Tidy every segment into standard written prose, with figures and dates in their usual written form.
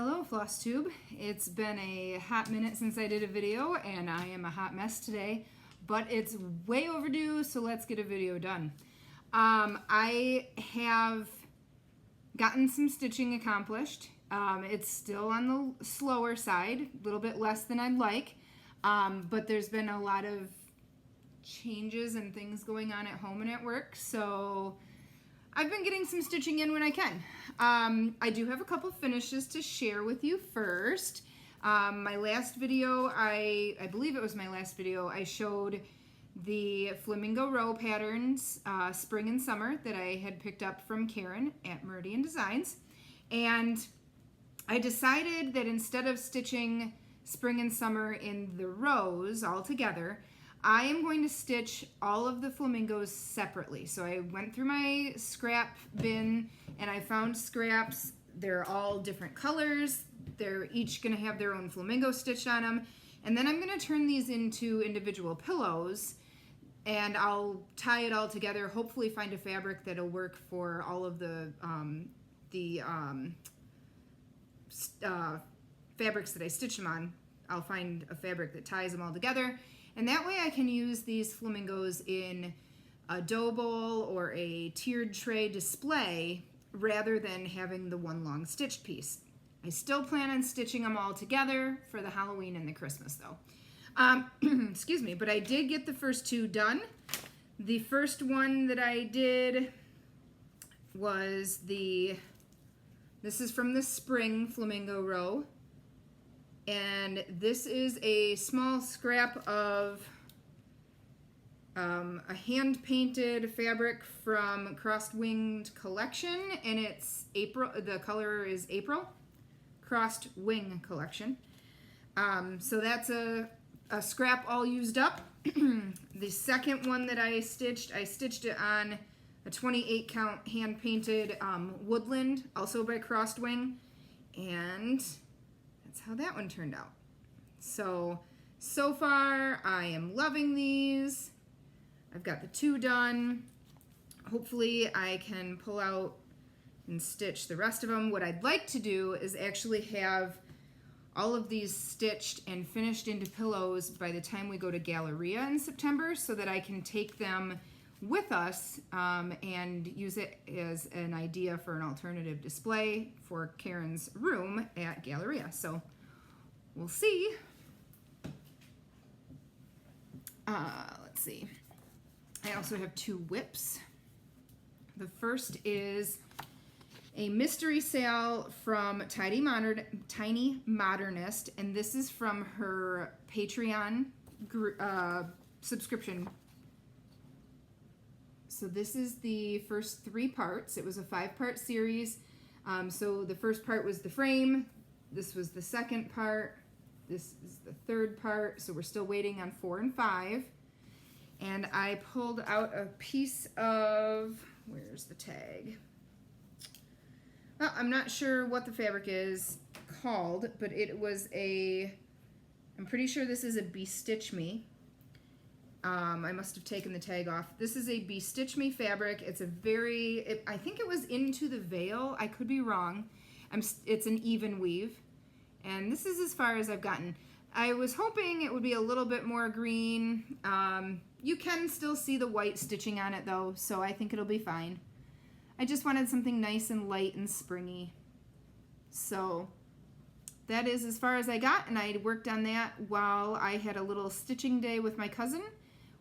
Hello Flosstube. It's been a hot minute since I did a video and I am a hot mess today, but it's way overdue, so let's get a video done. I have gotten some stitching accomplished. It's still on the slower side, a little bit less than I'd like, but there's been a lot of changes and things going on at home and at work, so I've been getting some stitching in when I can. I do have a couple finishes to share with you first. My last video, I believe it was my last video, I showed the flamingo row patterns, spring and summer, that I had picked up from Karen at Meridian Designs. And I decided that instead of stitching spring and summer in the rows all together, I am going to stitch all of the flamingos separately. So I went through my scrap bin and I found scraps. They're all different colors. They're each going to have their own flamingo stitched on them. And then I'm going to turn these into individual pillows and I'll tie it all together, hopefully find a fabric that'll work for all of the fabrics that I stitch them on. I'll find a fabric that ties them all together. And that way I can use these flamingos in a dough bowl or a tiered tray display rather than having the one long stitched piece. I still plan on stitching them all together for the Halloween and the Christmas though. Excuse me, but I did get the first two done. The first one that I did was this is from the spring flamingo row. And this is a small scrap of a hand-painted fabric from Crossed Winged Collection, and it's April. The color is April. Crossed Wing Collection. So that's a scrap all used up. The second one that I stitched it on a 28 count hand-painted woodland, also by Crossed Wing, and that's how that one turned out. So far I am loving these. I've got the two done. Hopefully I can pull out and stitch the rest of them. What I'd like to do is actually have all of these stitched and finished into pillows by the time we go to Galleria in September, so that I can take them with us and use it as an idea for an alternative display for Karen's room at Galleria. So we'll see. Let's see. I also have two whips. The first is a mystery sale from Tiny Modernist, and this is from her Patreon subscription. So this is the first 3 parts. It was a 5-part series. So the first part was the frame. This was the second part. This is the third part. So we're still waiting on 4 and 5. And I pulled out a piece of, where's the tag? Well, I'm not sure what the fabric is called, but it was I'm pretty sure this is a Be-Stitch Me. I must have taken the tag off. This is a Be-Stitch Me fabric. It's I think it was Into the Veil. I could be wrong. It's an even weave. And this is as far as I've gotten. I was hoping it would be a little bit more green. You can still see the white stitching on it though, so I think it'll be fine. I just wanted something nice and light and springy. So that is as far as I got, and I worked on that while I had a little stitching day with my cousin.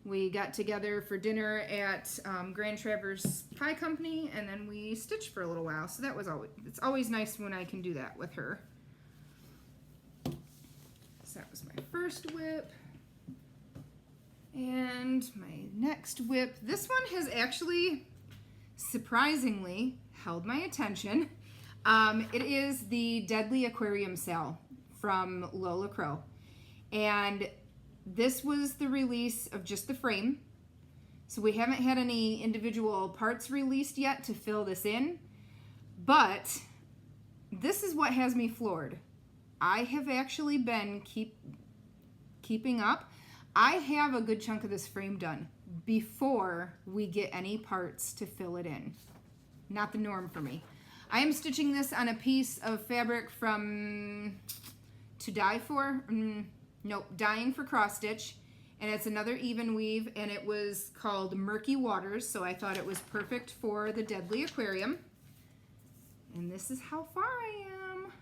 We got together for dinner at Grand Traverse Pie Company, and then we stitched for a little while. So that was it's always nice when I can do that with her. So that was my first whip. And my next whip, this one has actually surprisingly held my attention. It is the Deadly Aquarium Sale from Lola Crow. And this was the release of just the frame. So we haven't had any individual parts released yet to fill this in. But this is what has me floored. I have actually been keeping up. I have a good chunk of this frame done before we get any parts to fill it in. Not the norm for me. I am stitching this on a piece of fabric from To Die For, nope, Dying for Cross Stitch, and it's another even weave, and it was called Murky Waters, so I thought it was perfect for the Deadly Aquarium. And this is how far I am.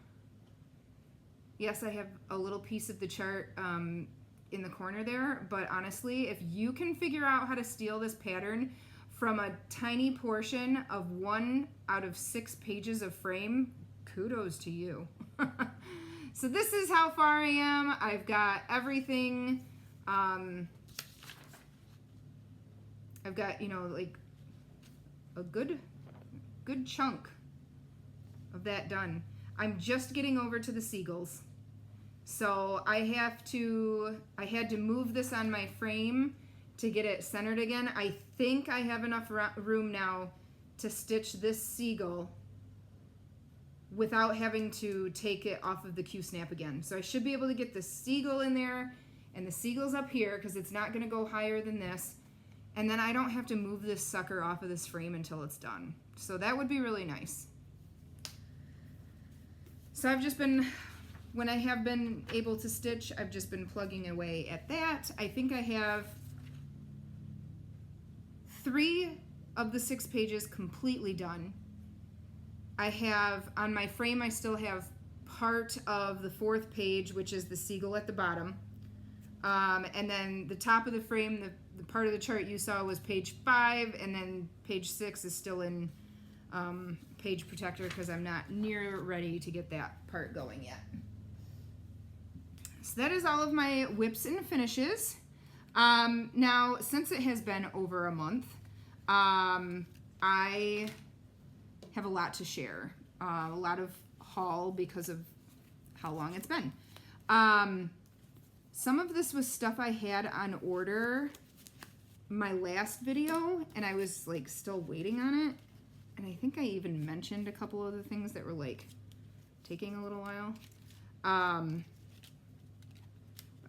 Yes, I have a little piece of the chart in the corner there, but honestly, if you can figure out how to steal this pattern from a tiny portion of 1 out of 6 pages of frame, kudos to you. So this is how far I am. I've got everything. I've got, you know, like a good chunk of that done. I'm just getting over to the seagulls. So I had to move this on my frame to get it centered again. I think I have enough room now to stitch this seagull without having to take it off of the Q-snap again. So I should be able to get the seagull in there and the seagull's up here because it's not gonna go higher than this. And then I don't have to move this sucker off of this frame until it's done. So that would be really nice. So I've just been, when I have been able to stitch, I've just been plugging away at that. I think I have 3 of the 6 pages completely done. I have, on my frame, I still have part of the 4th page, which is the seagull at the bottom. And then the top of the frame, the part of the chart you saw was page 5, and then page 6 is still in page protector because I'm not near ready to get that part going yet. So that is all of my whips and finishes. Now, since it has been over a month, I have a lot to share, a lot of haul because of how long it's been. Some of this was stuff I had on order my last video, and I was like still waiting on it. And I think I even mentioned a couple of the things that were like taking a little while. I'm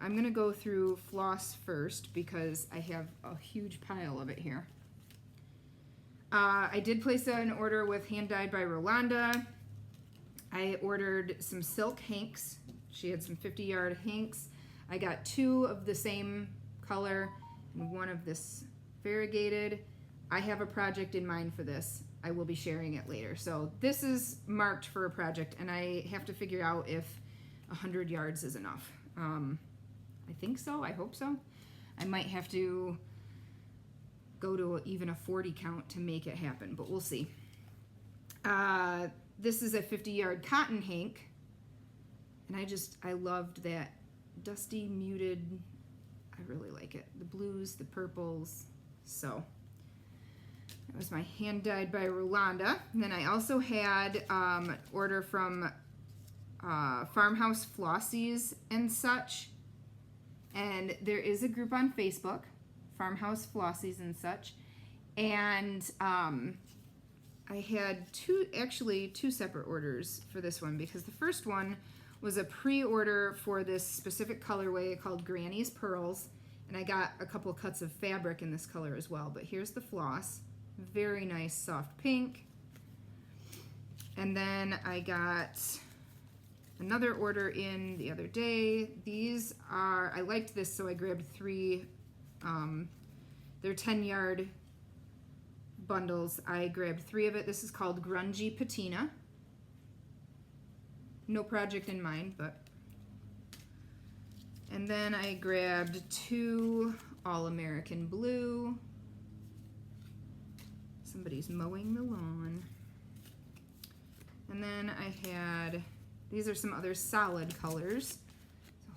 gonna go through Floss first because I have a huge pile of it here. I did place an order with Hand Dyed by Rolanda. I ordered some silk hanks. She had some 50-yard hanks. I got 2 of the same color and 1 of this variegated. I have a project in mind for this. I will be sharing it later. So this is marked for a project, and I have to figure out if 100 yards is enough. I think so. I hope so. I might have to go to even a 40 count to make it happen, but we'll see. This is a 50-yard cotton hank, and I loved that dusty, muted, I really like it. The blues, the purples, so that was my Hand Dyed by Rolanda. And then I also had an order from Farmhouse Flossies and such, and there is a group on Facebook, Farmhouse Flossies and such, and I had two separate orders for this one because the first one was a pre-order for this specific colorway called Granny's Pearls, and I got a couple cuts of fabric in this color as well. But here's the floss, very nice soft pink. And then I got another order in the other day. These are, I liked this, so I grabbed 3. They're 10-yard bundles. I grabbed 3 of it. This is called Grungy Patina. No project in mind, but. And then I grabbed 2 All-American Blue. Somebody's mowing the lawn. And then I had, these are some other solid colors.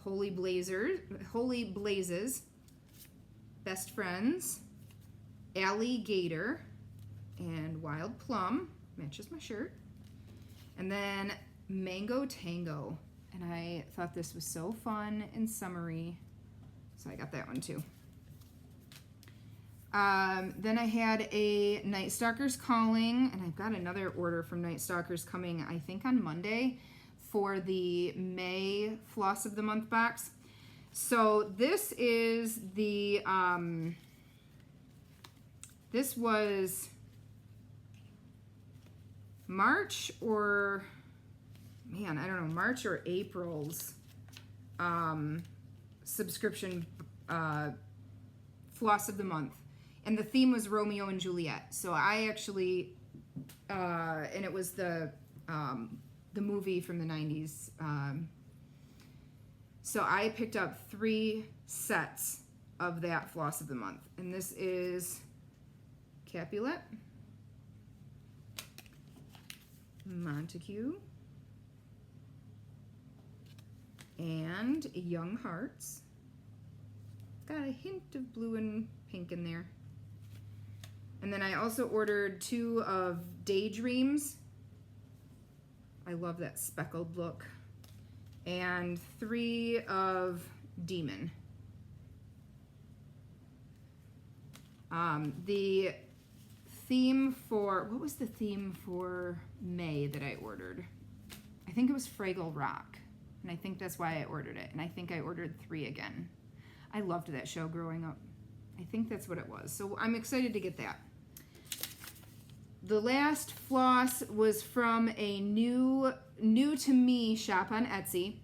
Holy Blazes, Best Friends, Alligator, and Wild Plum, matches my shirt. And then Mango Tango, and I thought this was so fun and summery, so I got that one too. Then I had a Night Stalkers Calling, and I've got another order from Night Stalkers coming, I think on Monday, for the May Floss of the Month box. So this is the, this was March or, man, I don't know, March or April's subscription floss of the month. And the theme was Romeo and Juliet. So I actually, and it was the movie from the 90s. So I picked up 3 sets of that floss of the month. And this is Capulet, Montague, and Young Hearts. Got a hint of blue and pink in there. And then I also ordered 2 of Daydreams. I love that speckled look. And 3 of Demon. The theme for, what was the theme for May that I ordered? I think it was Fraggle Rock. And I think that's why I ordered it. And I think I ordered 3 again. I loved that show growing up. I think that's what it was. So I'm excited to get that. The last floss was from a new to me shop on Etsy.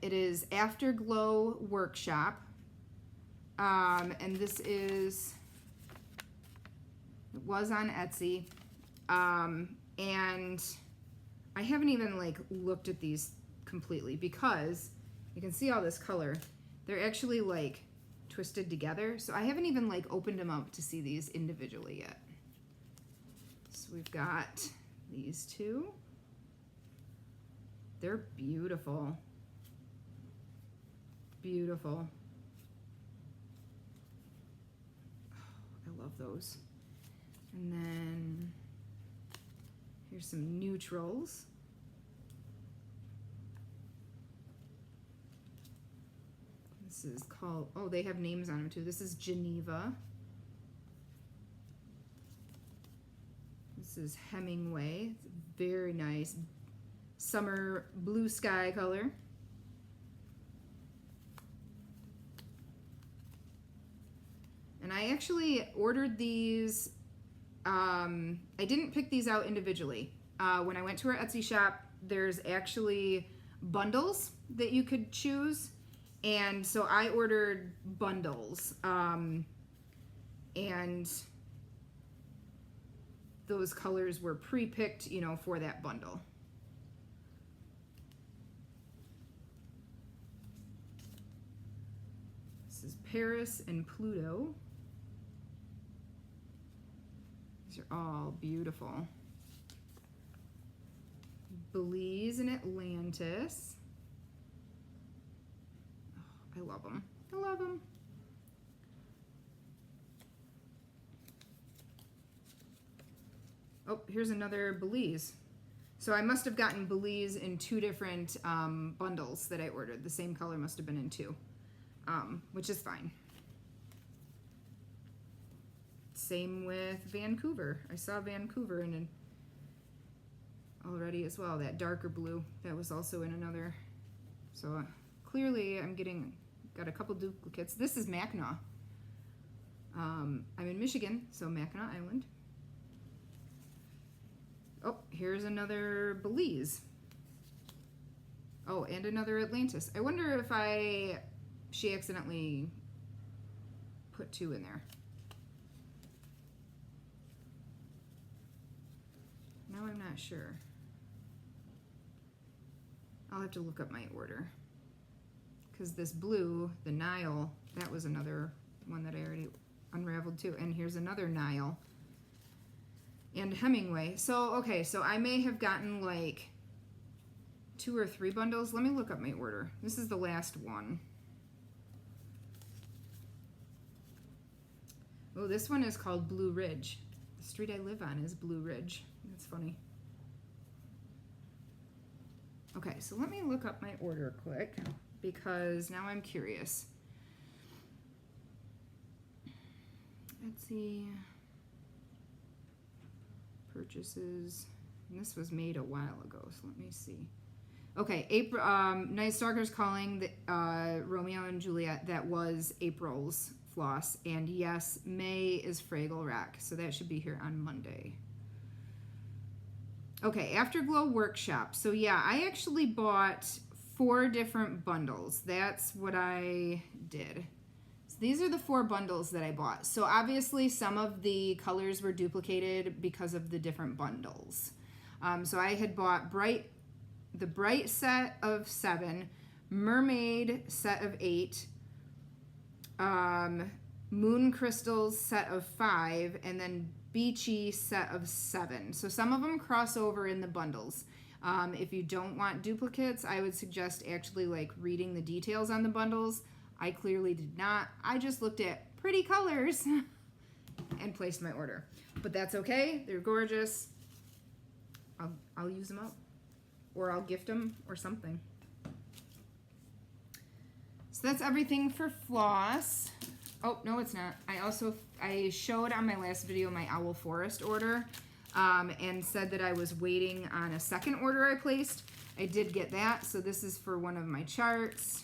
It is Afterglow Workshop. And this is, it was on Etsy. And I haven't even like looked at these completely because you can see all this color. They're actually like twisted together. So I haven't even like opened them up to see these individually yet. So we've got these 2. They're beautiful. Beautiful. Oh, I love those. And then here's some neutrals. This is called, oh, they have names on them too. This is Geneva. This is Hemingway. It's very nice summer blue sky color. And I actually ordered these, I didn't pick these out individually. When I went to our Etsy shop, there's actually bundles that you could choose. And so I ordered bundles. And those colors were pre-picked, you know, for that bundle. This is Paris and Pluto. These are all beautiful. Belize and Atlantis. Oh, I love them. I love them. Oh, here's another Belize. So I must have gotten Belize in 2 different bundles that I ordered. The same color must have been in 2, which is fine. Same with Vancouver. I saw Vancouver in an already as well. That darker blue, that was also in another. So clearly I'm got a couple duplicates. This is Mackinac. I'm in Michigan, so Mackinac Island. Oh, here's another Belize. Oh, and another Atlantis. I wonder if she accidentally put 2 in there. Now I'm not sure. I'll have to look up my order. Because this blue, the Nile, that was another one that I already unraveled too. And here's another Nile. And Hemingway. So, okay, so I may have gotten like 2 or 3 bundles. Let me look up my order. This is the last one. Oh, this one is called Blue Ridge. The street I live on is Blue Ridge. That's funny. Okay, so let me look up my order quick because now I'm curious. Etsy purchases. And this was made a while ago, so let me see. Okay, April. Night Stalker's Calling, the Romeo and Juliet. That was April's floss, and yes, May is Fraggle Rock, so that should be here on Monday. Okay, Afterglow Workshop. So yeah, I actually bought 4 different bundles. That's what I did. So these are the 4 bundles that I bought. So obviously some of the colors were duplicated because of the different bundles. So I had bought the Bright set of 7, Mermaid set of 8, Moon Crystals set of 5, and then Beachy set of 7. So some of them cross over in the bundles. If you don't want duplicates, I would suggest actually like reading the details on the bundles. I clearly did not. I just looked at pretty colors and placed my order. But that's okay. They're gorgeous. I'll use them up, or I'll gift them or something. So that's everything for Floss. Oh, no, it's not. I showed on my last video my Owl Forest order and said that I was waiting on a second order I placed. I did get that. So this is for one of my charts.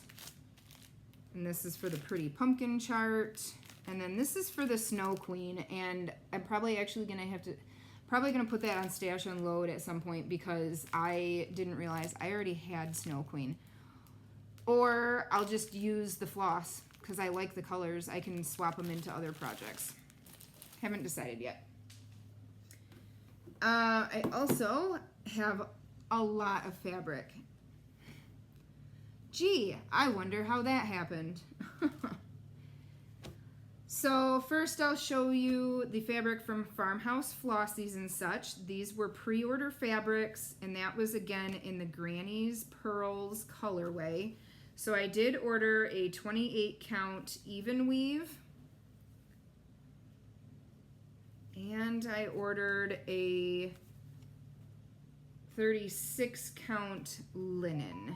And this is for the Pretty Pumpkin chart. And then this is for the Snow Queen. And I'm probably actually going to put that on Stash Unload at some point because I didn't realize I already had Snow Queen. Or I'll just use the Floss because I like the colors. I can swap them into other projects. Haven't decided yet. I also have a lot of fabric. Gee, I wonder how that happened. So first I'll show you the fabric from Farmhouse Flossies and such. These were pre-order fabrics, and that was again in the Granny's Pearls colorway. So I did order a 28 count even weave, and I ordered a 36 count linen.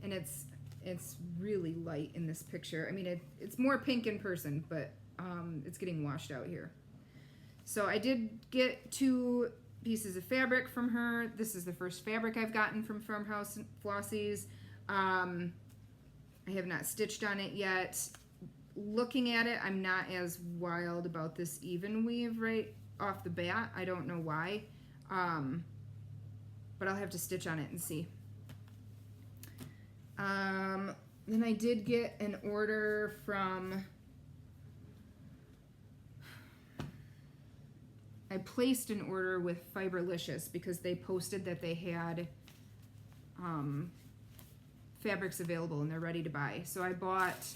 And it's really light in this picture. I mean, it's more pink in person, but it's getting washed out here. So I did get 2 pieces of fabric from her. This is the first fabric I've gotten from Farmhouse Flossies. I have not stitched on it yet. Looking at it, I'm not as wild about this even weave right off the bat. I don't know why, but I'll have to stitch on it and see. Then I did get an order from, I placed an order with Fiberlicious because they posted that they had fabrics available and they're ready to buy. So I bought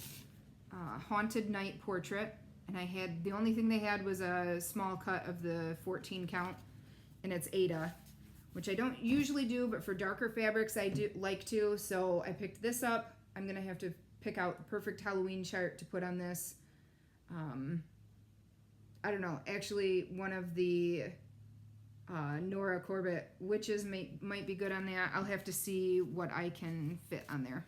Haunted Night Portrait, and the only thing they had was a small cut of the 14 count, and it's Ada, which I don't usually do, but for darker fabrics I do like to, so I picked this up. I'm going to have to pick out the perfect Halloween chart to put on this. I don't know, actually one of the Nora Corbett witches might be good on that. I'll have to see what I can fit on there.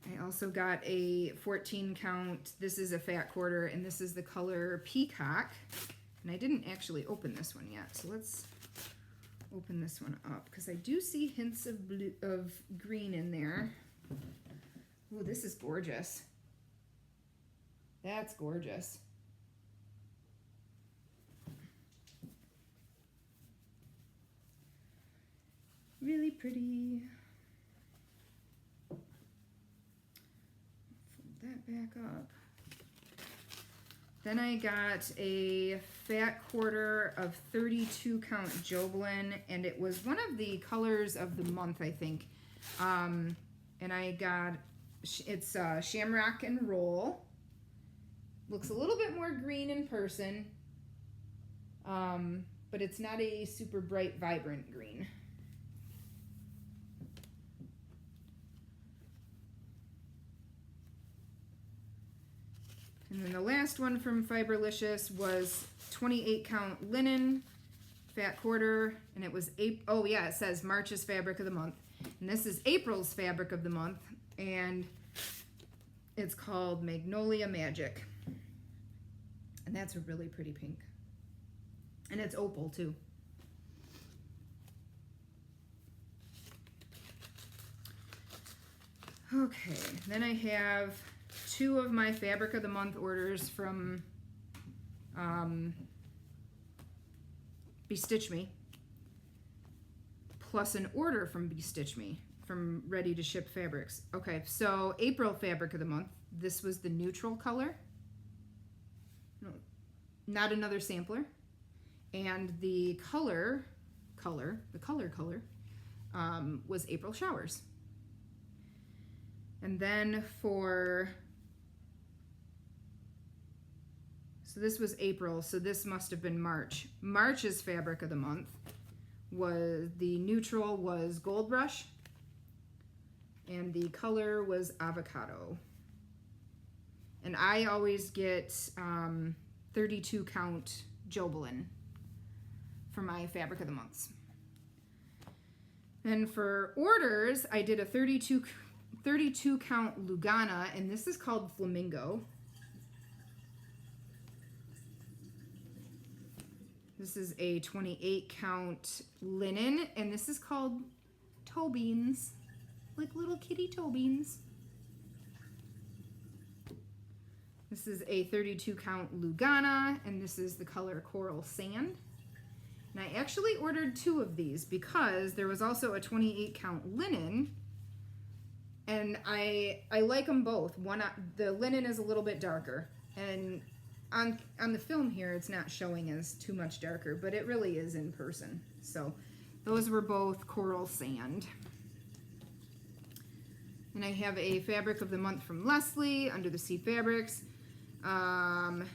I also got a 14 count. This is a fat quarter, and this is the color Peacock. And I didn't actually open this one yet, so let's open this one up because I do see hints of blue, of green in there. Oh, this is gorgeous. That's gorgeous. Really pretty. Fold that back up. Then I got a fat quarter of 32 count Joblin, and it was one of the colors of the month, I think. And I got, it's Shamrock and Roll. Looks a little bit more green in person, but it's not a super bright, vibrant green. And then the last one from Fiberlicious was 28 count linen, fat quarter, and it was oh yeah, it says March's fabric of the month. And this is April's fabric of the month, and it's called Magnolia Magic. And that's a really pretty pink. And it's opal too. Okay, then I have 2 of my Fabric of the Month orders from Bestitch Me, plus an order from Bestitch Me from Ready to Ship Fabrics. Okay, so April Fabric of the Month. This was the neutral color. No, not another sampler. And the color was April Showers. And then for, so this was April, so this must have been March. March's Fabric of the Month was, the neutral was Gold Rush, and the color was Avocado. And I always get 32 count Jobelin for my Fabric of the Months. Then for orders, I did a 32 count Lugana, and this is called Flamingo. This is a 28 count linen, and this is called toe beans, like little kitty toe beans. This is a 32 count Lugana, and this is the color Coral Sand. And I actually ordered 2 of these because there was also a 28 count linen, and I like them both. The linen is a little bit darker, and on the film here it's not showing as too much darker, but it really is in person. So those were both Coral Sand. And I have a Fabric of the Month from Leslie, Under the Sea Fabrics, and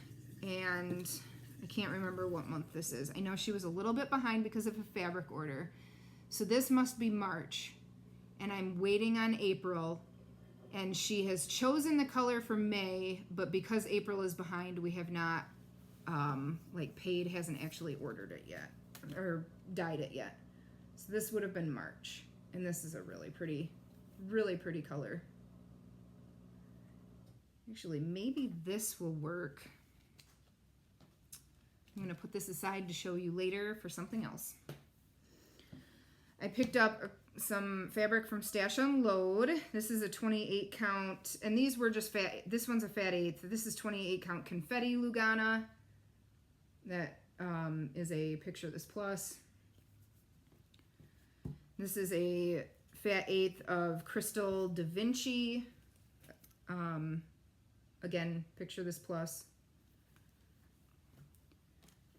I can't remember what month this is. I know she was a little bit behind because of a fabric order. So this must be March. And I'm waiting on April. And she has chosen the color for May, but because April is behind, we have not, paid, hasn't actually ordered it yet, or dyed it yet. So this would have been March. And this is a really pretty color. Actually, maybe this will work. I'm going to put this aside to show you later for something else. I picked up some fabric from Stash Unload. This is a 28 count, and these were just fat. This one's a fat 8th. This is 28 count Confetti Lugana. That is a picture of this plus. This is a fat 8th of Crystal Da Vinci. Again, picture this plus.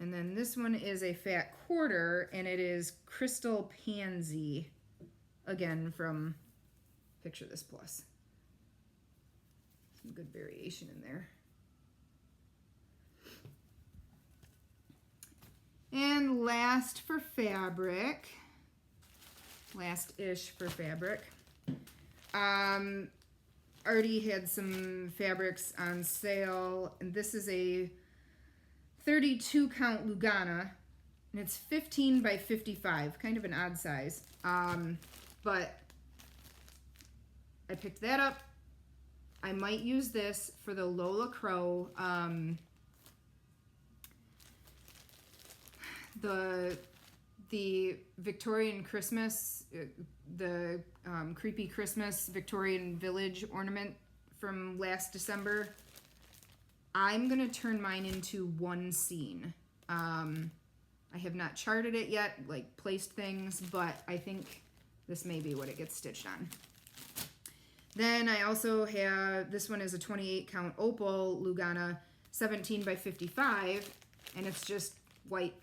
And then this one is a fat 1/4, and it is Crystal Pansy, again from picture this plus. Some good variation in there. And last-ish for fabric, already had some fabrics on sale, and this is a 32 count Lugana, and it's 15 by 55, kind of an odd size, but I picked that up. I might use this for the Lola Crow, the Victorian Christmas, the creepy Christmas Victorian Village ornament from last December. I'm going to turn mine into one scene. I have not charted it yet, like placed things, but I think this may be what it gets stitched on. Then I also have, this one is a 28 count Opal Lugana, 17 by 55, and it's just white.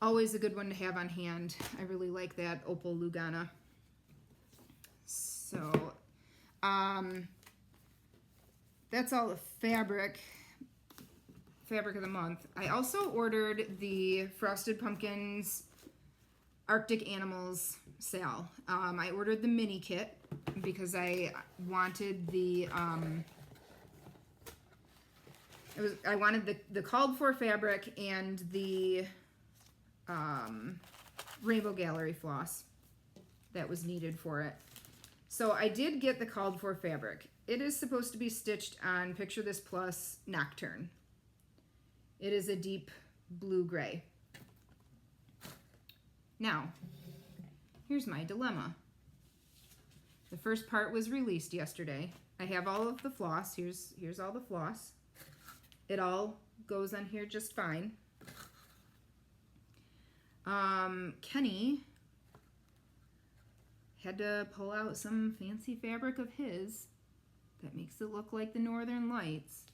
Always a good one to have on hand. I really like that Opal Lugana. So, that's all the fabric of the month. I also ordered the Frosted Pumpkins Arctic Animals sale. I ordered the mini kit because I wanted the I wanted the called for fabric and the Rainbow Gallery floss that was needed for it. So I did get the called for fabric. It is supposed to be stitched on Picture This Plus Nocturne. It is a deep blue-gray. Now, here's my dilemma. The first part was released yesterday. I have all of the floss. Here's all the floss. It all goes on here just fine. Kenny had to pull out some fancy fabric of his that makes it look like the Northern Lights.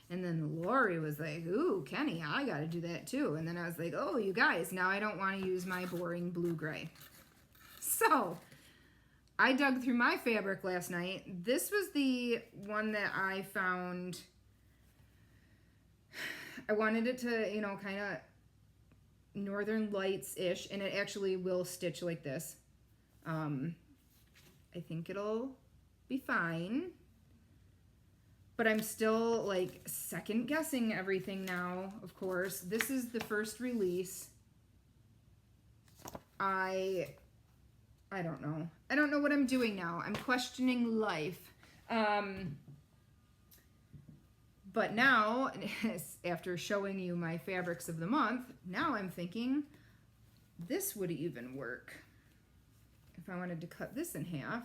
And then Lori was like, ooh, Kenny, I gotta do that too. And then I was like, oh, you guys, now I don't want to use my boring blue-gray. So I dug through my fabric last night. This was the one that I found. I wanted it to, you know, kind of Northern Lights-ish, and it actually will stitch like this. I think it'll be fine. But I'm still, like, second-guessing everything now, of course. This is the first release. I don't know. I don't know what I'm doing now. I'm questioning life. But now, after showing you my fabrics of the month, now I'm thinking this would even work. If I wanted to cut this in half.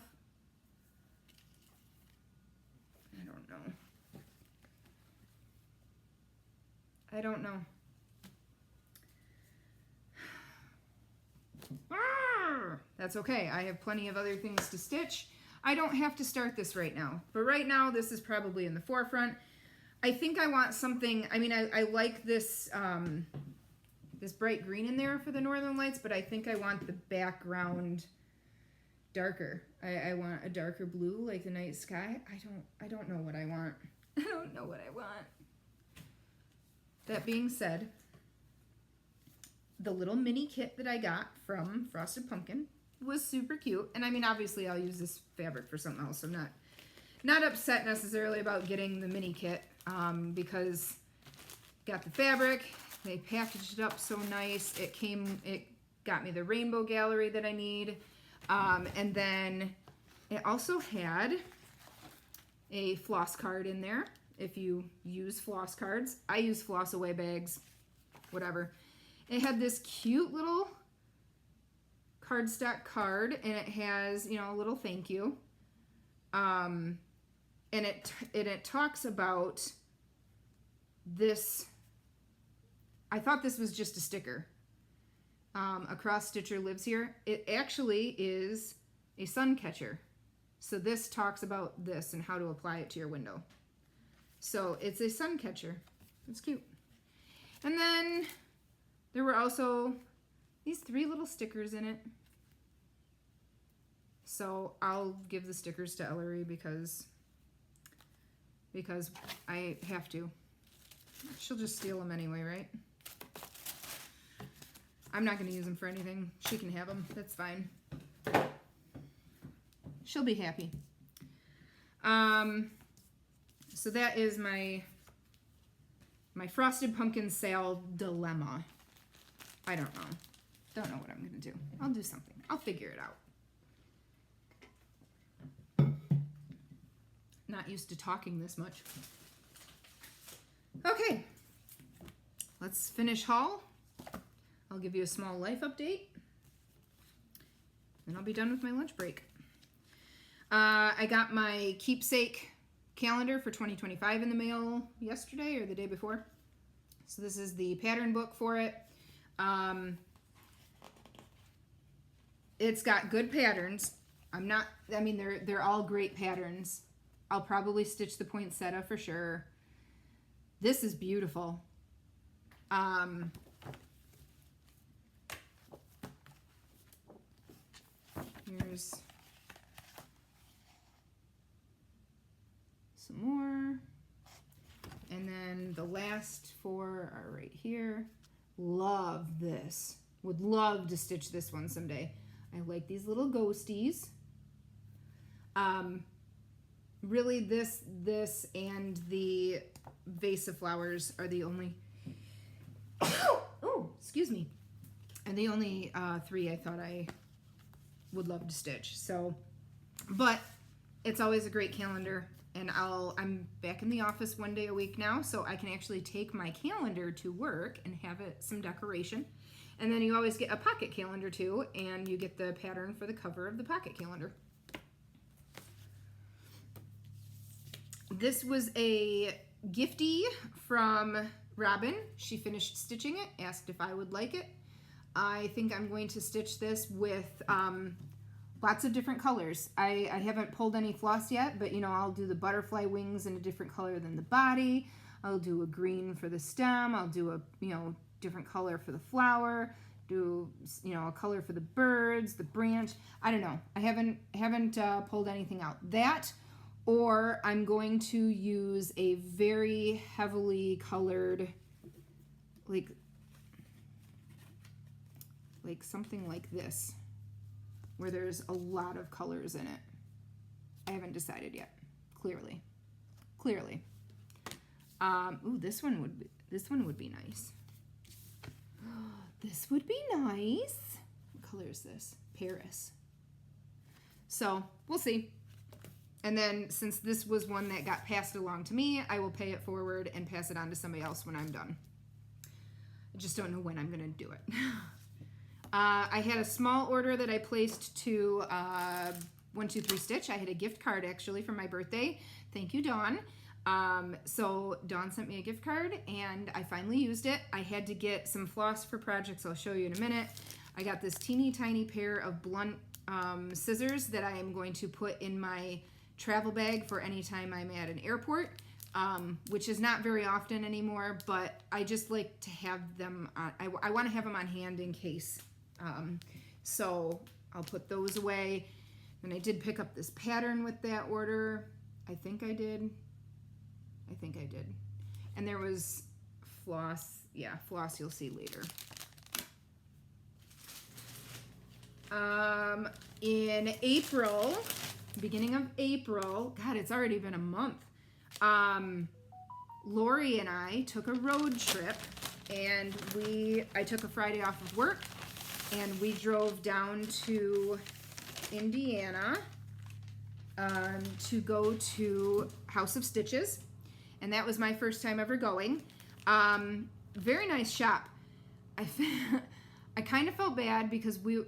I don't know. I don't know. That's okay. I have plenty of other things to stitch. I don't have to start this right now. But right now, this is probably in the forefront. I think I want something, I mean, I like this, this bright green in there for the Northern Lights, but I think I want the background darker. I want a darker blue like the night sky. I don't know what I want. I don't know what I want. That being said, the little mini kit that I got from Frosted Pumpkin was super cute. And I mean, obviously I'll use this fabric for something else. I'm not upset necessarily about getting the mini kit because got the fabric. They packaged it up so nice. It got me the rainbow gallery that I need. And then it also had a floss card in there. If you use floss cards, I use floss away bags, whatever. It had this cute little cardstock card, and it has, you know, a little thank you. And it talks about this. I thought this was just a sticker. A cross stitcher lives here. It actually is a sun catcher. So this talks about this and how to apply it to your window. So it's a sun catcher. It's cute. And then there were also these 3 little stickers in it. So I'll give the stickers to Ellery because I have to. She'll just steal them anyway, right? I'm not going to use them for anything. She can have them. That's fine. She'll be happy. So that is my Frosted Pumpkin sale dilemma. I don't know. Don't know what I'm going to do. I'll do something. I'll figure it out. Not used to talking this much. Okay. Let's finish haul. I'll give you a small life update. And I'll be done with my lunch break. I got my keepsake calendar for 2025 in the mail yesterday or the day before. So this is the pattern book for it. It's got good patterns. They're all great patterns. I'll probably stitch the poinsettia for sure. This is beautiful. Here's some more. And then the last 4 are right here. Love this. Would love to stitch this one someday. I like these little ghosties. Really this and the vase of flowers are the only oh, excuse me. And the only 3 I thought I would love to stitch. So, but it's always a great calendar. And I'm back in the office 1 day a week now, so I can actually take my calendar to work and have it some decoration. And then you always get a pocket calendar too, and you get the pattern for the cover of the pocket calendar. This was a giftie from Robin. She finished stitching it, asked if I would like it. I think I'm going to stitch this with lots of different colors. I haven't pulled any floss yet, but you know, I'll do the butterfly wings in a different color than the body. I'll do a green for the stem. I'll do a, you know, different color for the flower. Do, you know, a color for the birds, the branch. I don't know. I haven't pulled anything out. That, or I'm going to use a very heavily colored, like something like this, where there's a lot of colors in it. I haven't decided yet. Clearly. Ooh, this one would be nice. This would be nice. What color is this? Paris. So we'll see. And then since this was one that got passed along to me, I will pay it forward and pass it on to somebody else when I'm done. I just don't know when I'm going to do it. I had a small order that I placed to 123 Stitch. I had a gift card actually for my birthday. Thank you, Dawn. So Dawn sent me a gift card and I finally used it. I had to get some floss for projects. I'll show you in a minute. I got this teeny tiny pair of blunt scissors that I am going to put in my travel bag for any time I'm at an airport, which is not very often anymore, but I just like to have them on, I want to have them on hand in case. So I'll put those away. And I did pick up this pattern with that order. I think I did. And there was floss. Yeah, floss you'll see later. In April, beginning of April, God, it's already been a month. Lori and I took a road trip, and I took a Friday off of work, and we drove down to Indiana to go to House of Stitches, and that was my first time ever going. Very nice shop. I kind of felt bad because we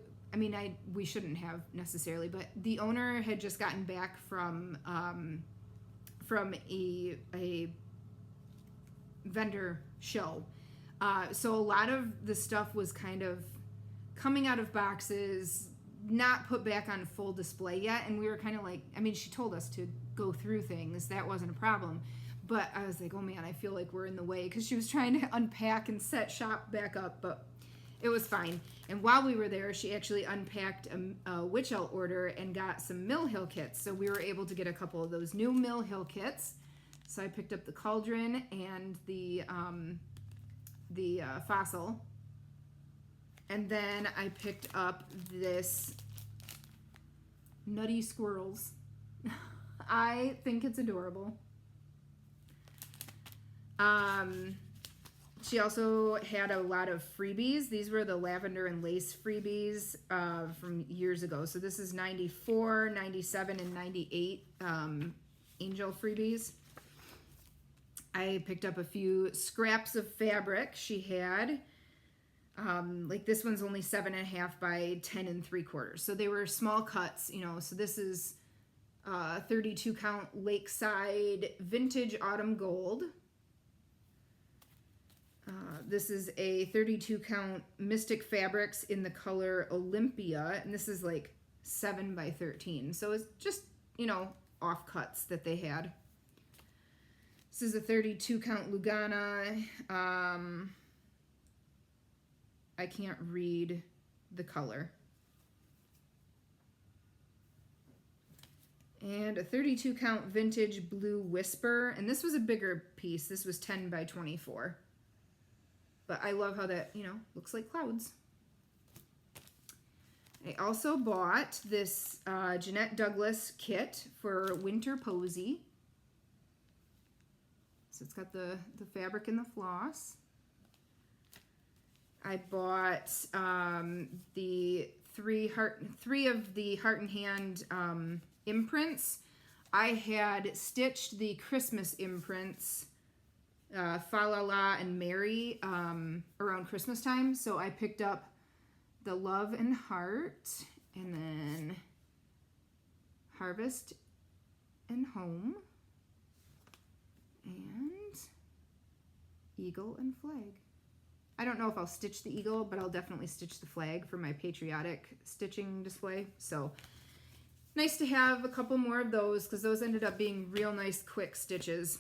shouldn't have necessarily, but the owner had just gotten back from a vendor show. So a lot of the stuff was kind of coming out of boxes, not put back on full display yet. And we were kind of like, I mean, she told us to go through things. That wasn't a problem. But I was like, oh man, I feel like we're in the way, because she was trying to unpack and set shop back up, but it was fine. And while we were there, she actually unpacked a Witch Elf order and got some Mill Hill kits. So we were able to get a couple of those new Mill Hill kits. So I picked up the cauldron and the fossil. And then I picked up this Nutty Squirrels. I think it's adorable. She also had a lot of freebies. These were the lavender and lace freebies from years ago. So this is 94, 97, and 98 angel freebies. I picked up a few scraps of fabric she had. Like this one's only 7.5 by 10 3/4. So they were small cuts, you know. So this is 32 count Lakeside Vintage Autumn Gold. This is a 32 count Mystic Fabrics in the color Olympia, and this is like 7 by 13. So it's just, you know, offcuts that they had. This is a 32 count Lugana. I can't read the color. And a 32 count Vintage Blue Whisper, and this was a bigger piece. This was 10 by 24. But I love how that, you know, looks like clouds. I also bought this Jeanette Douglas kit for Winter Posy. So it's got the fabric and the floss. I bought the three of the Heart and Hand imprints. I had stitched the Christmas imprints, Fa La La and Mary, around Christmas time. So I picked up the Love and Heart, and then Harvest and Home. And eagle and flag. I don't know if I'll stitch the eagle, but I'll definitely stitch the flag for my patriotic stitching display. So nice to have a couple more of those because those ended up being real nice quick stitches.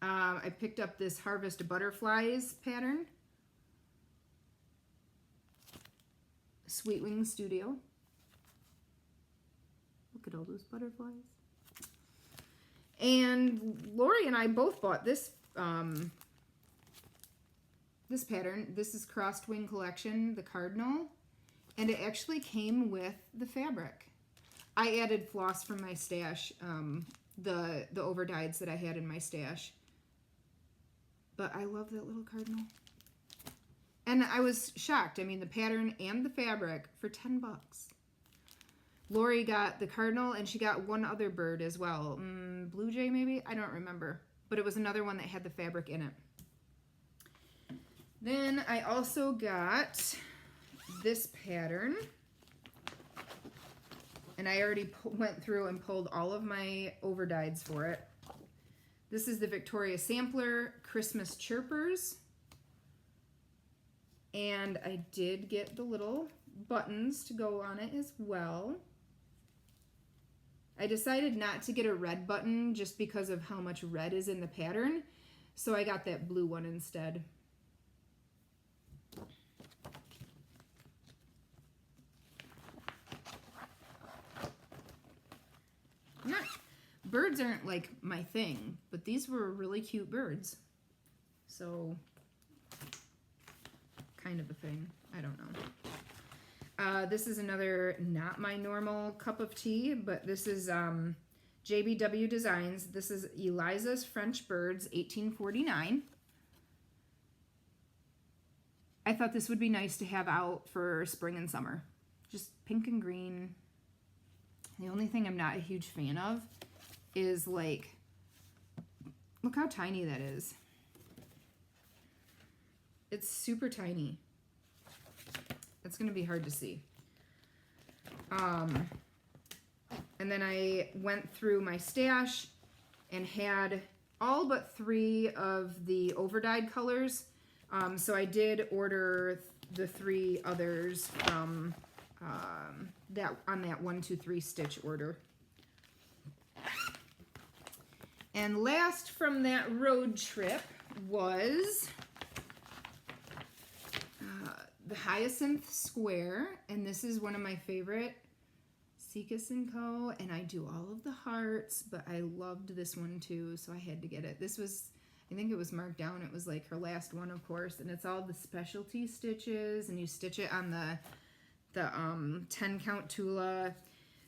I picked up this Harvest Butterflies pattern. Sweet Wing Studio. Look at all those butterflies. And Lori and I both bought this this pattern. This is Crossed Wing Collection, the Cardinal, and it actually came with the fabric. I added floss from my stash, the overdyes that I had in my stash. But I love that little cardinal. And I was shocked. I mean, the pattern and the fabric for 10 bucks. Lori got the cardinal and she got one other bird as well. Blue jay maybe? I don't remember. But it was another one that had the fabric in it. Then I also got this pattern. And I already went through and pulled all of my overdyes for it. This is the Victoria Sampler Christmas Chirpers. And I did get the little buttons to go on it as well. I decided not to get a red button just because of how much red is in the pattern. So I got that blue one instead. Birds aren't like my thing, but these were really cute birds. So, kind of a thing. I don't know. This is another not my normal cup of tea, but this is JBW Designs. This is Eliza's French Birds, 1849. I thought this would be nice to have out for spring and summer. Just pink and green. The only thing I'm not a huge fan of is like, look how tiny that is. It's super tiny. It's gonna be hard to see. And then I went through my stash and had all but 3 of the overdyed colors. So I did order the 3 others from that 1, 2, 3 stitch order. And last from that road trip was the Hyacinth Square, and this is one of my favorite, Seekus & Co., and I do all of the hearts, but I loved this one too, so I had to get it. This was, I think it was marked down, it was like her last one, of course, and it's all the specialty stitches, and you stitch it on the 10 count Tula.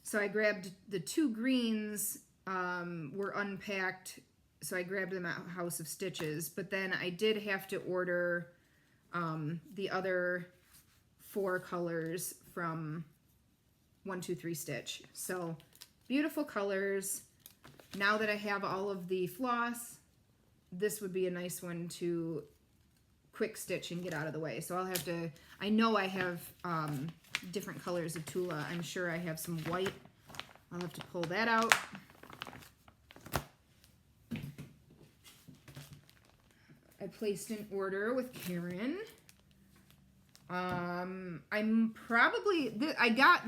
So I grabbed the 2 greens, were unpacked, so I grabbed them at House of Stitches, but then I did have to order the other 4 colors from 1, 2, 3 Stitch. So beautiful colors. Now that I have all of the floss, this would be a nice one to quick stitch and get out of the way. So I'll have to, I know I have different colors of Tula. I'm sure I have some white. I'll have to pull that out. I placed an order with Karen. I'm probably, I got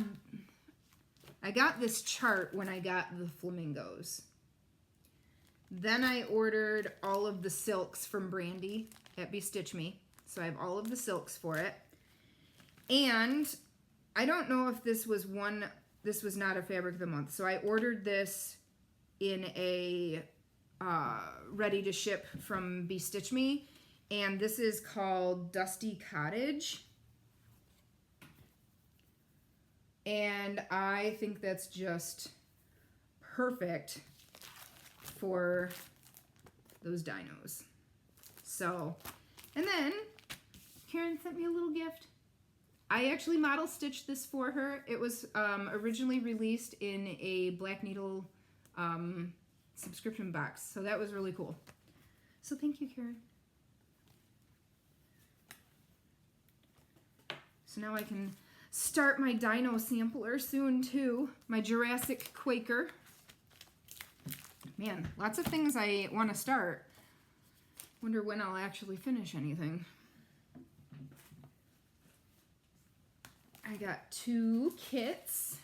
this chart when I got the flamingos. Then I ordered all of the silks from Brandy at Bestitch Me. So I have all of the silks for it. And I don't know if this was not a fabric of the month. So I ordered this in a ready to ship from Bestitch Me. And this is called Dusty Cottage. And I think that's just perfect for those dinos. So, and then Karen sent me a little gift. I actually model stitched this for her. It was originally released in a Black Needle subscription box. So that was really cool. So thank you, Karen. So now I can start my dino sampler soon too. My Jurassic Quaker. Man, lots of things I want to start. Wonder when I'll actually finish anything. I got 2 kits.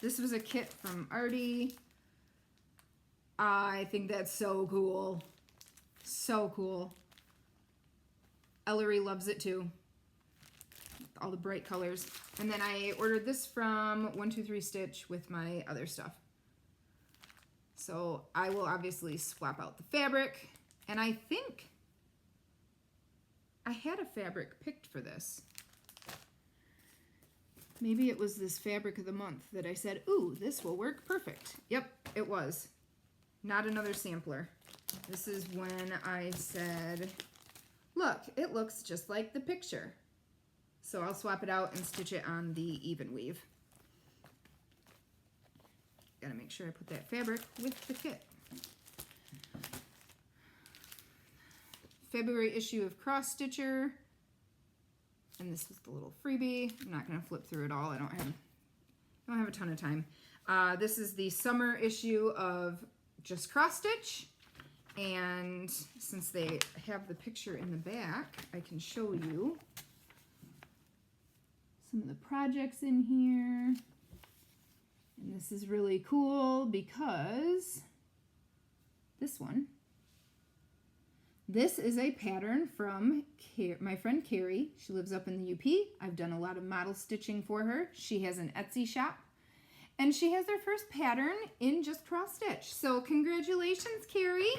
This was a kit from Artie. I think that's so cool. So cool. Ellery loves it too. All the bright colors. And then I ordered this from 123 Stitch with my other stuff. So I will obviously swap out the fabric. And I think I had a fabric picked for this. Maybe it was this fabric of the month that I said, ooh, this will work perfect. Yep, it was. Not another sampler. This is when I said, look, it looks just like the picture. So I'll swap it out and stitch it on the even weave. Gotta make sure I put that fabric with the kit. February issue of Cross Stitcher. And this is the little freebie. I'm not gonna flip through it all. I don't have a ton of time. This is the summer issue of Just Cross Stitch. And since they have the picture in the back, I can show you some of the projects in here. And this is really cool because this is a pattern from my friend Carrie. She lives up in the UP. I've done a lot of model stitching for her. She has an Etsy shop. And she has her first pattern in Just Cross Stitch. So congratulations, Carrie.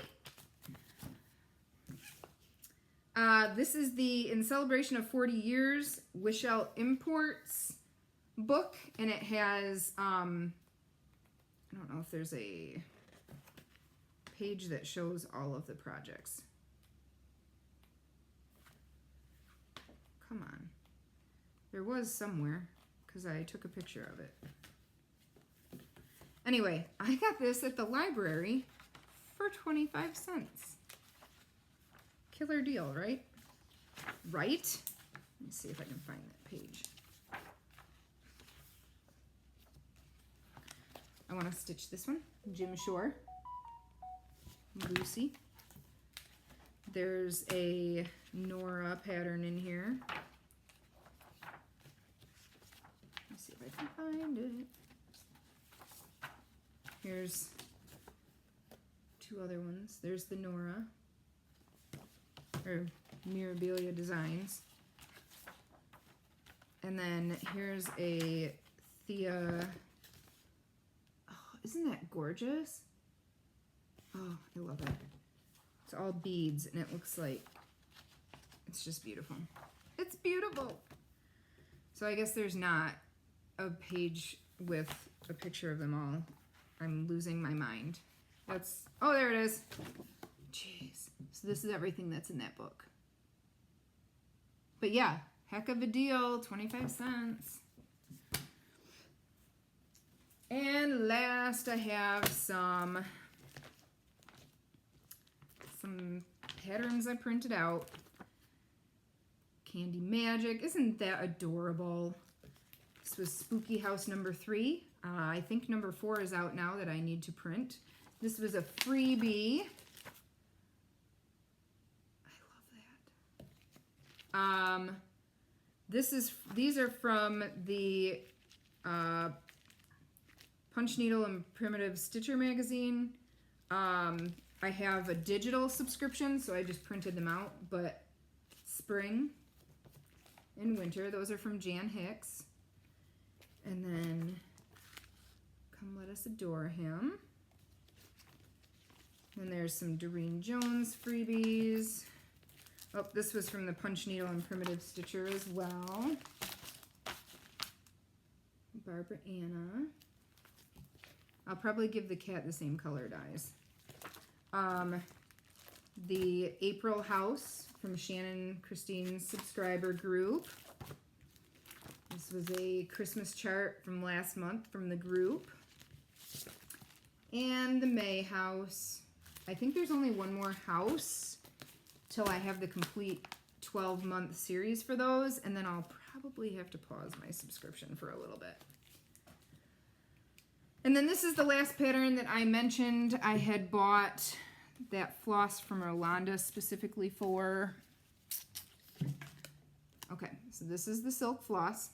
This is the In Celebration of 40 Years Wish Out Imports book. And it has, I don't know if there's a page that shows all of the projects. Come on. There was somewhere because I took a picture of it. Anyway, I got this at the library for 25 cents. Killer deal, right? Right? Let me see if I can find that page. I want to stitch this one, Jim Shore, Lucy. There's a Nora pattern in here. Let's see if I can find it. Here's 2 other ones. There's the Nora, or Mirabilia Designs. And then here's a Thea. Oh, isn't that gorgeous? Oh, I love it. It's all beads, and it looks like it's just beautiful. It's beautiful. So I guess there's not a page with a picture of them all. I'm losing my mind. That's, oh, there it is. Jeez. So this is everything that's in that book. But yeah, heck of a deal, 25 cents. And last I have some patterns I printed out. Candy Magic, isn't that adorable? This was Spooky House number 3. I think number 4 is out now that I need to print. This was a freebie. I love that. These are from the Punch Needle and Primitive Stitcher magazine. I have a digital subscription, so I just printed them out, but spring and winter, those are from Jan Hicks. And then Come Let Us Adore Him. And there's some Doreen Jones freebies. Oh, this was from the Punch Needle and Primitive Stitcher as well. Barbara Anna. I'll probably give the cat the same color dyes. The April House from Shannon Christine's subscriber group. This was a Christmas chart from last month from the group. And the May House. I think there's only one more house till I have the complete 12-month series for those, and then I'll probably have to pause my subscription for a little bit. And then this is the last pattern that I mentioned. I had bought that floss from Rolanda specifically for. Okay, so this is the silk floss.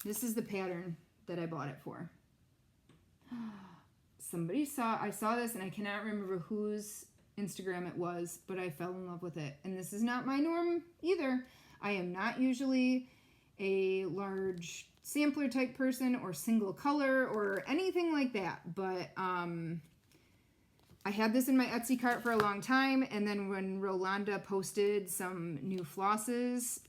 This is the pattern that I bought it for. I saw this and I cannot remember whose Instagram it was, but I fell in love with it. And this is not my norm either. I am not usually a large sampler type person or single color or anything like that. But I had this in my Etsy cart for a long time. And then when Rolanda posted some new flosses,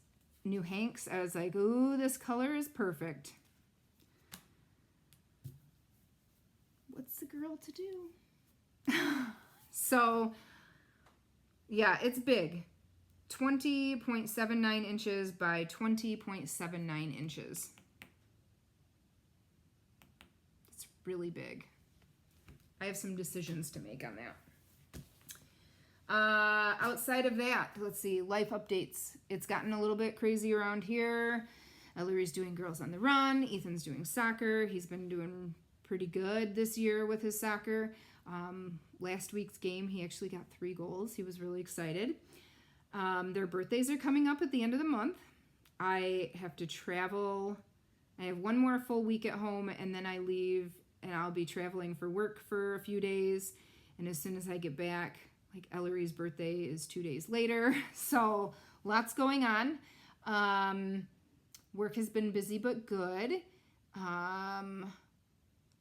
new hanks, I was like, ooh, this color is perfect. What's the girl to do? So, yeah, it's big. 20.79 inches by 20.79 inches. It's really big. I have some decisions to make on that. Outside of that, let's see, life updates. It's gotten a little bit crazy around here. Ellery's doing Girls on the Run. Ethan's doing soccer. He's been doing pretty good this year with his soccer. Last week's game, he actually got 3 goals. He was really excited. Their birthdays are coming up at the end of the month. I have to travel. I have one more full week at home, and then I leave, and I'll be traveling for work for a few days. And as soon as I get back, like Ellery's birthday is 2 days later. So lots going on. Work has been busy but good.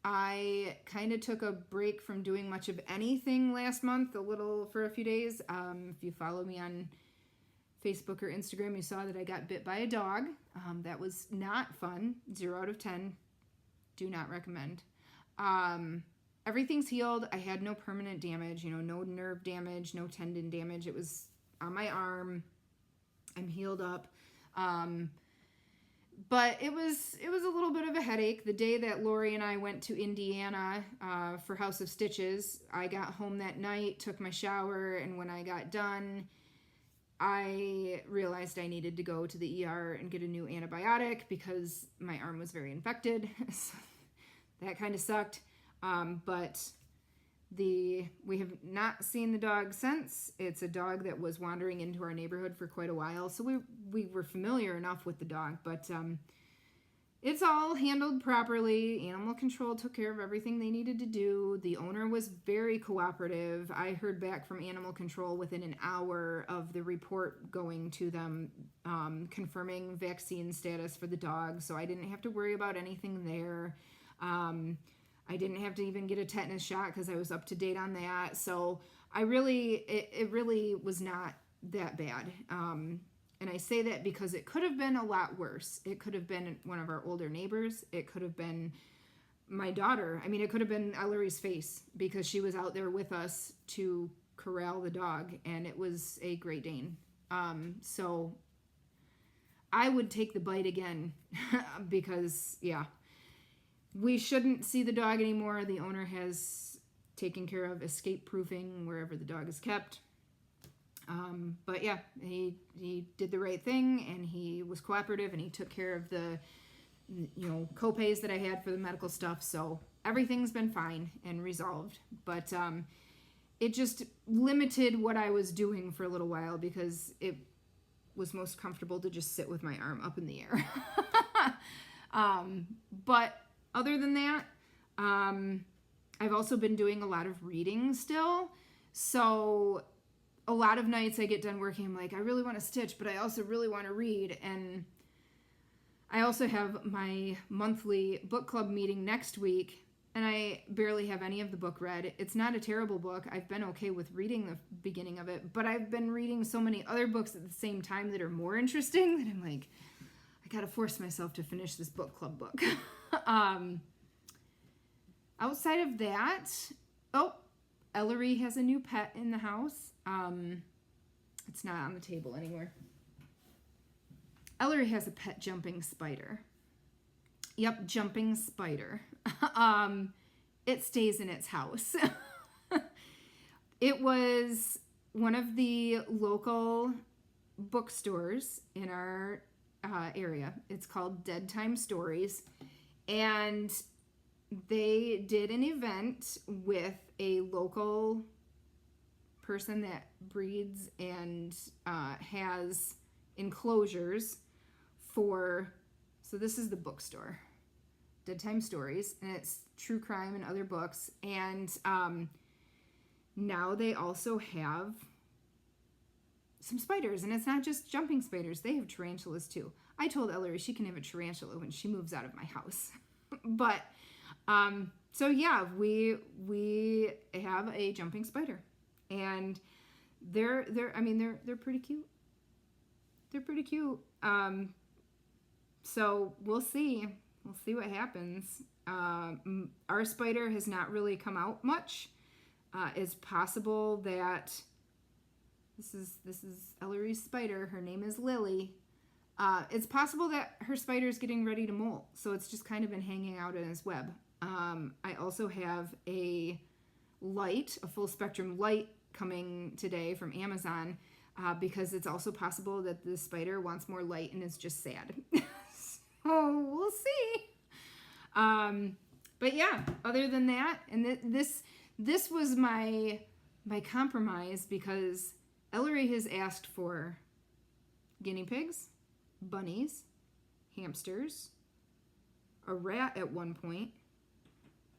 I kind of took a break from doing much of anything last month, for a few days. If you follow me on Facebook or Instagram, you saw that I got bit by a dog. That was not fun. 0 out of 10. Do not recommend. Everything's healed. I had no permanent damage, no nerve damage, no tendon damage. It was on my arm. I'm healed up. But it was a little bit of a headache. The day that Lori and I went to Indiana for House of Stitches, I got home that night, took my shower, and when I got done, I realized I needed to go to the ER and get a new antibiotic because my arm was very infected. So that kind of sucked. But we have not seen the dog since. It's a dog that was wandering into our neighborhood for quite a while, so we were familiar enough with the dog, but it's all handled properly. Animal control took care of everything they needed to do. The owner was very cooperative. I heard back from animal control within an hour of the report going to them, confirming vaccine status for the dog, so I didn't have to worry about anything there. I didn't have to even get a tetanus shot because I was up to date on that. So it really was not that bad. And I say that because it could have been a lot worse. It could have been one of our older neighbors. It could have been my daughter. I mean, it could have been Ellery's face because she was out there with us to corral the dog, and it was a Great Dane. So I would take the bite again because, yeah. We shouldn't see the dog anymore. The owner has taken care of escape proofing wherever the dog is kept. But yeah, he did the right thing, and he was cooperative, and he took care of the co-pays that I had for the medical stuff. So everything's been fine and resolved. But it just limited what I was doing for a little while because it was most comfortable to just sit with my arm up in the air. But other than that, I've also been doing a lot of reading still. So a lot of nights I get done working, I'm like, I really want to stitch, but I also really want to read. And I also have my monthly book club meeting next week, and I barely have any of the book read. It's not a terrible book. I've been okay with reading the beginning of it, but I've been reading so many other books at the same time that are more interesting that I'm like, I gotta force myself to finish this book club book. Outside of that, Ellery has a new pet in the house. It's not on the table anymore. Ellery has a pet jumping spider. Yep, jumping spider. It stays in its house. It was one of the local bookstores in our area. It's called Dead Time Stories. And they did an event with a local person that breeds and has enclosures for, so this is the bookstore, Dead Time Stories, and it's true crime and other books. And now they also have some spiders, and it's not just jumping spiders. They have tarantulas too. I told Ellery she can have a tarantula when she moves out of my house. But so yeah, we have a jumping spider, and they're pretty cute. They're pretty cute. So we'll see what happens. Our spider has not really come out much. It's possible that this is Ellery's spider. Her name is Lily. It's possible that her spider is getting ready to molt, so it's just kind of been hanging out in his web. I also have a full spectrum light coming today from Amazon, because it's also possible that the spider wants more light and is just sad. So we'll see. But yeah, other than that, and this was my compromise, because Ellery has asked for guinea pigs, bunnies, hamsters, a rat at one point,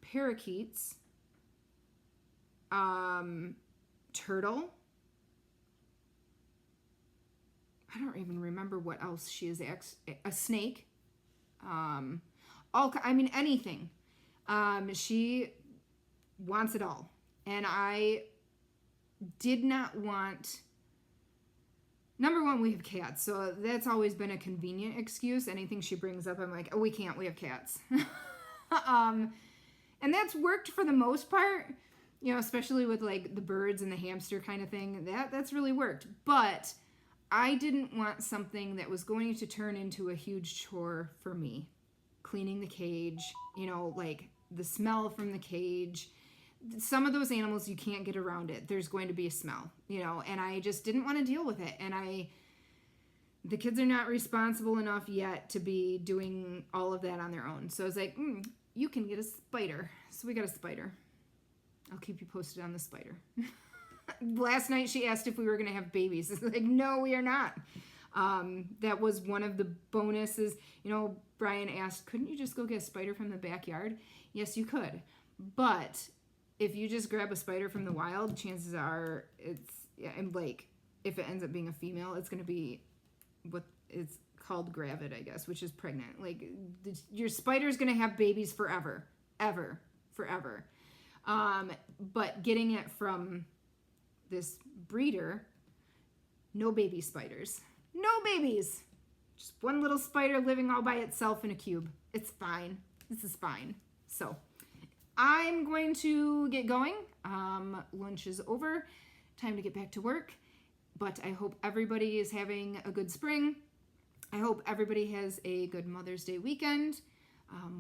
parakeets, turtle. I don't even remember what else she has asked. A snake. Anything. She wants it all. And I did not want... Number one, we have cats, so that's always been a convenient excuse. Anything she brings up, I'm like, oh, we can't, we have cats. And that's worked for the most part, especially with like the birds and the hamster kind of thing. That's really worked. But I didn't want something that was going to turn into a huge chore for me. Cleaning the cage, like the smell from the cage. Some of those animals, you can't get around it. There's going to be a smell, and I just didn't want to deal with it. And the kids are not responsible enough yet to be doing all of that on their own. So I was like, you can get a spider. So we got a spider. I'll keep you posted on the spider. Last night she asked if we were going to have babies. It's like, no, we are not. That was one of the bonuses. Brian asked, couldn't you just go get a spider from the backyard? Yes, you could. But if you just grab a spider from the wild, chances are if it ends up being a female, it's going to be what it's called gravid, I guess, which is pregnant. Like, your spider's going to have babies forever. Ever. Forever. But getting it from this breeder, no baby spiders. No babies. Just one little spider living all by itself in a cube. It's fine. This is fine. So I'm going to get going. Lunch is over. Time to get back to work. But I hope everybody is having a good spring. I hope everybody has a good Mother's Day weekend.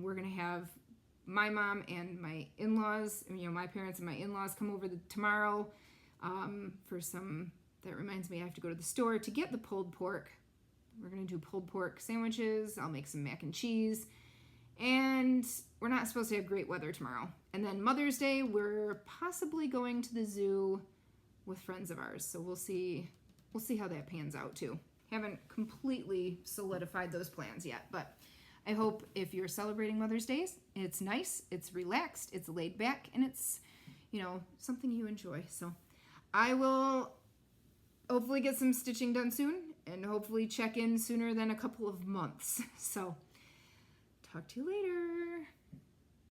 We're going to have my mom and my in-laws, my parents and my in-laws come over tomorrow for some... That reminds me, I have to go to the store to get the pulled pork. We're going to do pulled pork sandwiches. I'll make some mac and cheese. And we're not supposed to have great weather tomorrow. And then Mother's Day, we're possibly going to the zoo with friends of ours. So we'll see how that pans out too. Haven't completely solidified those plans yet, but I hope if you're celebrating Mother's Day, it's nice, it's relaxed, it's laid back, and it's, something you enjoy. So I will hopefully get some stitching done soon, and hopefully check in sooner than a couple of months. So talk to you later.